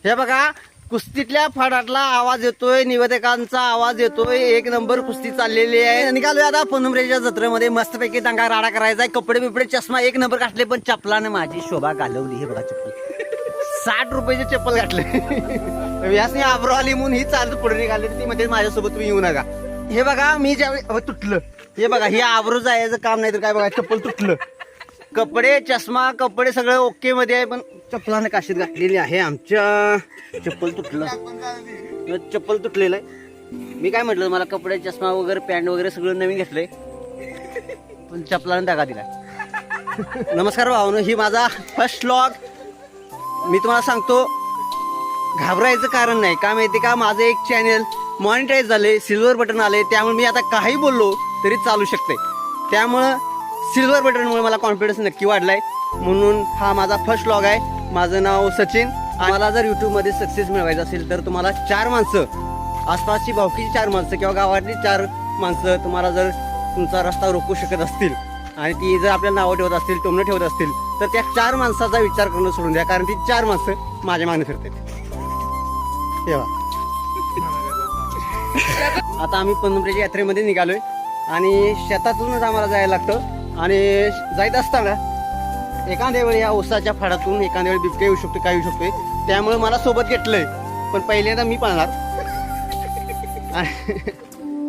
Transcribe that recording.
हे बघा कुस्तीतल्या फाडातला आवाज येतोय, निवेदकांचा आवाज येतोय, एक नंबर कुस्ती चाललेली आहे. निघालोय आता पनुमरेच्या जत्रेमध्ये मस्तपैकी दंगा राडा करायचा आहे. कपडे बिपडे चष्मा एक नंबर घातले, पण चपलाने माझी शोभा घालवली. हे बघा चप्पल 60 रुपयाचे चप्पल घातले. यासनी आब्रो आली म्हणून ही चालत पुढे निघाली, ती म्हणजे माझ्यासोबत तुम्ही येऊ नका. हे बघा मी ज्यावेळी तुटलं, हे बघा हे आब्रो जायचं काम नाही तर काय बघा चप्पल तुटलं. कपडे चष्मा कपडे सगळं ओके मध्ये आहे, पण चप्पलाने काशीत घातलेली आहे. आमच्या चप्पल तुटलेलं आहे. मी काय म्हटलं, मला कपडे चष्मा वगैरे पॅन्ट वगैरे सगळं नवीन घेतलंय, पण चप्पलाने दागा दिला. नमस्कार भावानो, ही माझा फर्स्ट व्लॉग. मी तुम्हाला सांगतो घाबरायचं कारण नाही. का माहिती का, माझं एक चॅनल मॉनिटाईज झाले, सिल्वर बटन आले, त्यामुळे मी आता काही बोललो तरी चालू शकते. त्यामुळं सिल्वर बटनमुळे मला कॉन्फिडन्स नक्की वाढलाय. म्हणून हा माझा फर्स्ट व्लॉग आहे. माझं नाव सचिन. मला जर यूट्यूबमध्ये सक्सेस मिळवायचं असेल तर तुम्हाला 4 माणसं, आसपासची भावकीची 4 माणसं किंवा गावातली 4 माणसं तुम्हाला जर तुमचा रस्ता रोखू शकत असतील आणि ती जर आपल्याला नावं ठेवत असतील, टोमणं ठेवत असतील, तर त्या 4 माणसाचा विचार करणं सोडून द्या, कारण ती 4 माणसं माझ्या मागे फिरतात. तेव्हा आता आम्ही पनुमरेच्या यात्रेमध्ये निघालोय आणि शेतातूनच आम्हाला जायला लागतं. आणि जायचं असताना एखाद्या वेळी या ऊसाच्या फाडातून एखाद्या वेळी बिबट्या येऊ शकतो, काय येऊ शकतोय. त्यामुळे मला सोबत घेतलंय, पण पहिल्यांदा मी पाळणार.